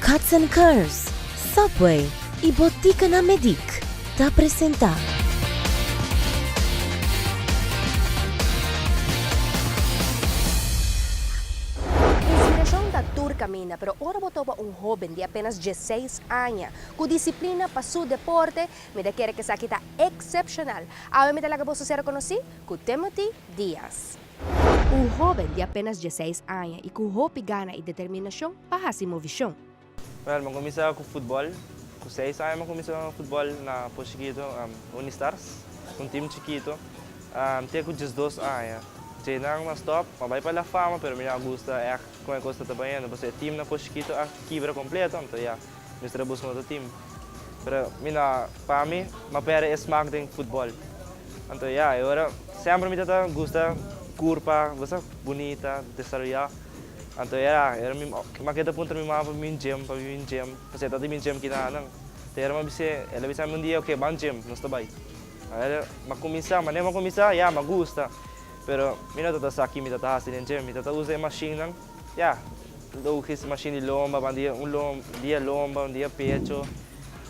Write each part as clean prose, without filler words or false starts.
Cuts and Curves, Subway e Botica na Medic te apresentar. Inspiração da tour camina, pero ora botou um jovem de apenas 16 anos, com disciplina para seu deporte, me da quer que sa kita excepcional. Agora me talaga posso ser reconhecido com Timothy Diaz. Um jovem de apenas 16 anos e com hope, gana e determinação para a sua visão. Well, mag-umisa ako football. Kung 6 anos mag-umisa ako football na po chiquito, Unistars, um time chiquito. Tinha com 12 anos. Tinha nang stop, mabay pala fama, pero minha gusta é com a costa trabalhando. Você time na po chiquito a quebra completo, então yeah, mistra busca outro time. Pero mina para mim, mapera é smack ding football. Então yeah, agora sempre me tata gusta curva, você bonita, desarrollar. Então era makita punta mi mama para gym, kasi tadi min gym kita nang. Tera mabise, ela bisa um dia okay, ban gym, nós trabalho. Aí makumisa, mané makumisa, yeah, magusta. Pero mina tata sa aqui, mi tata hasin em gym, mi tata usa machine nang. Yeah, do his machine de lomba, um dia lomba, um dia pecho.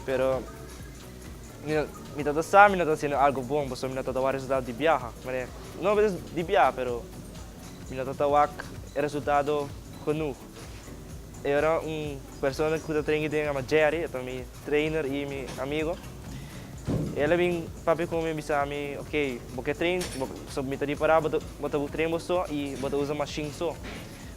Pero mi tata sa, mi tata sino algo bom, porque mi tata wa resultado de viaja. Mané, não é de viaja, pero mi tata wa resultado genoeg. Eu era pessoa que eu treino com Jerry, então meu trainer e meu amigo. Ele vem para comigo e disse, ok, porque treino, sobre me para botar o treino só e botar usa machine só.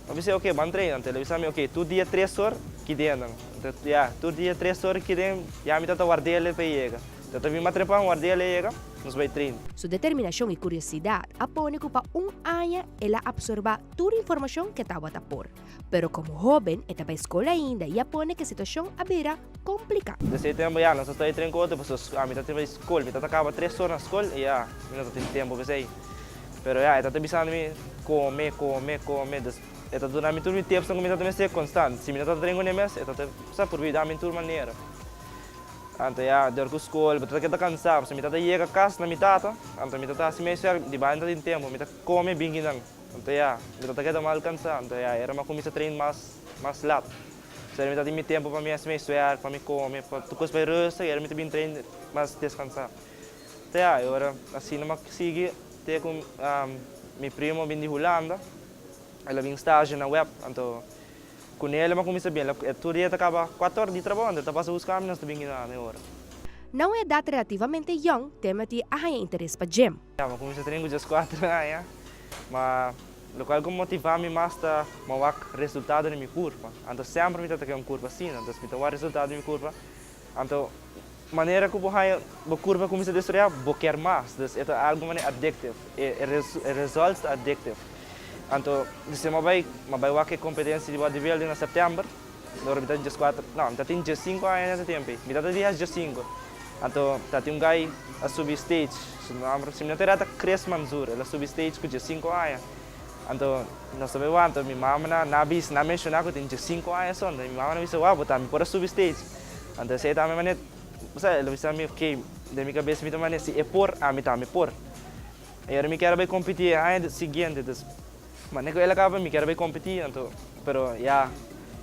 Eu disse, ok, bom treino. Então ele disse, ok, tu dia 3 horas que dentro. Então, tu dia 3 horas que dentro, já me tata guardar ele para chegar. Então vim matrepar guardar ele chega. Nos vai treinar. Sua determinação e curiosidade apone que para ano ela absorba toda a informação que estava a por. Pero como jovem, estava na escola ainda e apone que a situação era complicada. Desse tempo, já, nós estamos treinando com outra pessoa. A minha tava na escola, minha acaba 3 horas na escola e já, minha tem tempo para sair. Pero já, eu estava pensando em comer. Eu estava dando todo o tempo, então eu estava constante. Se eu estava treinando com eles, eu estava por vida de toda maneira. Então, já, deu com a escola, eu estava cansado, se eu estava chegando a casa na mitad, então eu estava assim mesmo, de baixo de tempo, eu estava comendo bem então, já, eu estava mal cansado, então, já, era uma comida treino mais lado. So, eu estava tendo tempo para mim mesmo, para me comer, para tu coisa para resta, era muito bem treino, mais descansado. Então, já, eu era assim, não consegui ter com meu primo vindo de Holanda, ele vinha estágio na web, então, com ele, mas começa bem. Todo dia acaba 4 horas de trabalho, então passa a buscar nós também na hora. Não é idade relativamente young, Timothy arranha interesse para gym. Mas começa a treinar com 4 anos, mas o que motiva-me mais é o resultado da minha curva. Então sempre me toca uma curva assim, então me toca o resultado da minha curva. Então, a maneira que a curva começa a destruir, eu quero mais. Então é algo addictivo, é resultado addictivo. Então, se eu vai a competência de bodybuilding em setembro, agora me tem 4, não, me tem 5 anos nesse tempo, me tem 5. Então, tem gai a subir stage, se não terá cresce manzur, ela subir stage com 5 anos. Então, nós sabemos então, minha mãe na mencionar que tem 5 anos só, minha mãe disse, uau, botar me para subir stage. Então, se também mané, você, ela disse a mim, ok, da minha cabeça me também se é por, me também por. E eu me quero bem competir, aí seguinte, mas nem ela acaba me quer bem competir, então, pero já,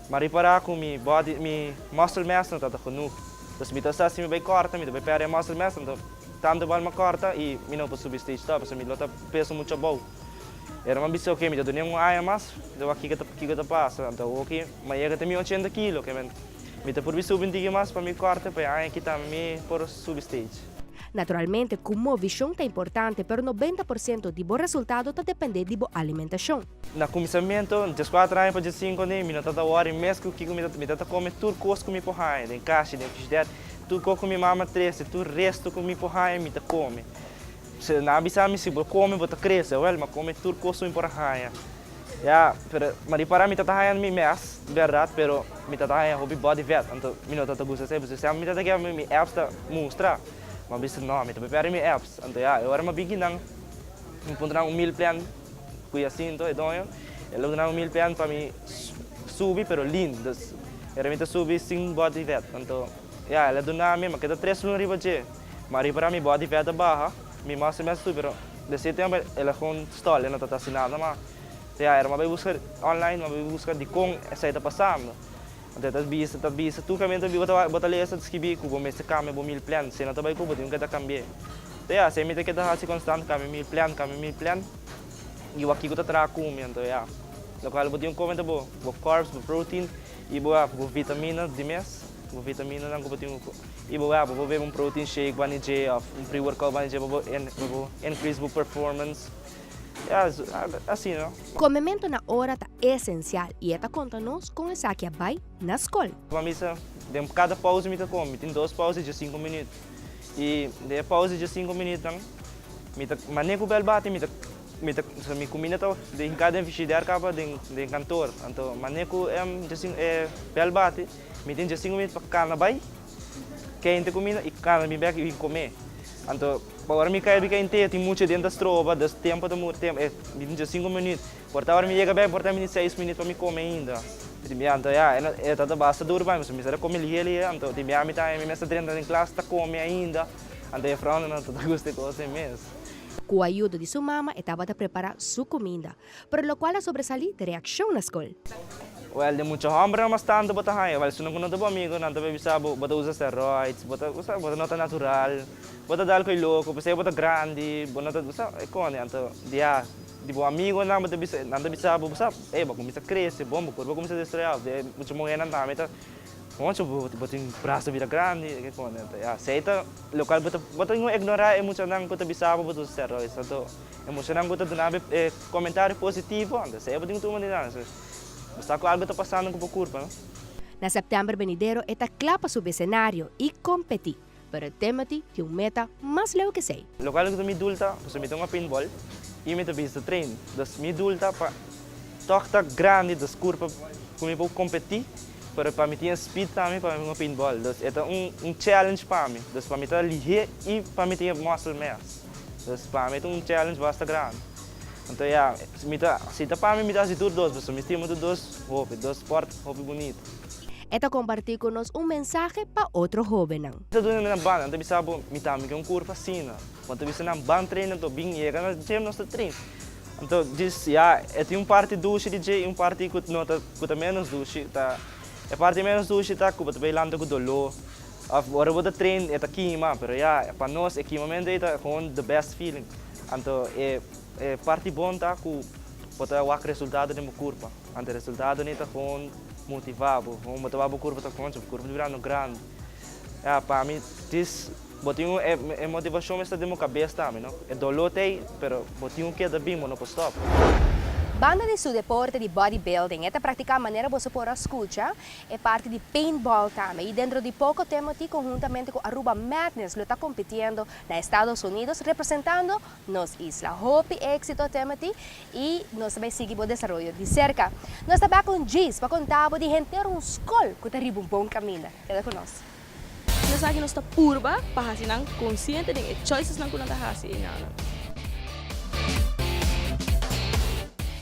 mas reparar com mi body, mi muscle mass não está genoeg. Então, me está assim bem corta, me bem perder muscle mass, então tanto bom me corta e me não posso subir stage top, porque me lota peso muito bom. Era uma bicho ok, me dá nem aia mais, então aqui que tá passa, então ok, mas eu tenho 80 kg, que me tá por vir subir 20 mais para me corta, para aí que tá me por subir stage. Naturalmente, como visão é importante, pero 90% de bom resultado está depender de boa alimentação. Na começamento, de 4 anos para 5 anos, me não hora mesmo que me tá comer tudo coisa que me porrai, em caixa, em frigideira, tudo que me mama 13, tudo resto que me porrai, me tá come. Se na abisame se come, bota cresce, well, mas come tudo coisa me porrai. Ja, mas para mim tá haian me mes, verdade, pero me tá haian hobby body fat, então me não tá gusta sempre, se me tá que me apps tá mostrar. Mas bisa não, me também perde minha apps. Então, eu era uma beginner, me pondrá meal plan, que assim, então, ele dá meal plan para me subir, pero lean. Era me subir sem body fat. Então, ela dá me, mas que 3 lunas riba je. Mas para mim body fat barra, me mostra mais tudo, pero desse tempo ela com stall, ela não tá assinada, mas era uma busca online, uma busca de como essa está passando. Ante tat bisa tu kami tabi bota lesa skibi ku bome se kami bo mil plan, sena tabai ku botin kita cambie. To ya, se mita kita hasi constant kami mil plan. Iwaki ko tatra kumi anto ya. Lokal bot yung comment bo carbs, bo protein, ibo bo vitamina di mes, bo vitamina nang ko bot yung ibo bo be um protein shake bani J of um pre-workout bani J bo increase bo performance. Yeah, assim, no? Comimento na hora tá essencial e esta conta-nos com essa que vai na escola. Misa, cada pausa me come, tem 2 pausas de 5 minutos. E de pausa de 5 minutos, manejo bel bate, me comida to, de cada enfiar capa de cantor. Então, manejo bel bate, me tem de 5 minutos para cana vai, que a gente comida e cana me bebe e comer. Então, para mim cair bem inteiro, tem muito dentro das trocas, das tempo do muito tempo, me tem de 5 minutos. Por tal hora me chega bem, por tal 6 minutos para me comer ainda. Então, é toda basta duro, mas me será comer ali, então, tem minha mitad, me messa dentro da classe, tá come ainda. Então, é fraude, não toda gosta de coisa mesmo. Com a ajuda de sua mama, estava a preparar sua comida, por lo qual a sobresali de reação na escola. Well, de mucho hambre mas tanto bota hai. Well, sunong kuno to amigo, nanto be bisa bota usa steroids, bota nota natural, bota dal ko loko, pese bota grande, bota usa ekone anto dia di bo amigo na bota bisa nanto bisa busa ba kumisa cresce, bom corpo kumisa destruir, de mucho mongenan tami ta. Mucho boting braço vira grande, ekone anto. Ya, seita local bota ngo ignorar e mucho nang bota bisa bota steroids, anto emocionang bota dunabe comentário positivo, anto sei boting tu manina. Basta ko algo tá passando com o corpo, não? Na setembro venidero, esta clapa sobre cenário e competir, pero Timothy tem meta mais leu que sei. Local que me dulta, você me toma pinball e me também se trein. Das me dulta para toca grande das curva como eu competir, para me ter speed também para me pinball. Das é challenge para mim. Das para me ter ligeiro e para me ter muscle mass. Das para mim challenge bastante grande. Então, se tá para mim, me dá se tudo dois, me estima tudo dois fortes, roupa bonito. Esta compartir conosco mensagem para outro jovem. Ito doon na banda, ang tabi sabo, mitami kong kurva sina. Kung tabi sa nang band train na to, bingye ka na gym na sa train. Então, ito yung parte dushi di J, yung parte kuta menos dushi, é parte menos dushi ta, kuta bay lando ko dolo. Ora buta train, ito kima, pero para nós, equipamento ito, con the best feeling. Então, parte bom tá com botar o resultado de uma curva. Ante resultado nita com motivado, com motivado curva tá com curva virando grande. Para mim this botinho é motivação esta de uma cabeça também, não? É dolote, pero botinho que é da bem, não pode stop. Banda de seu deporte de bodybuilding, esta prática maneira você pode escutar, é parte de paintball também. E dentro de pouco tempo, conjuntamente com Aruba Madness, lo está competindo nos Estados Unidos, representando nos isla. Hope éxito, Timothy, e nós também seguimos o desenvolvimento de cerca. Nós estamos com Giz para contar de gente um school que está um bom caminho. Queda conosco. Nasa akin nasta purba, pahasinang consciente ng choices ng kunang tahasi.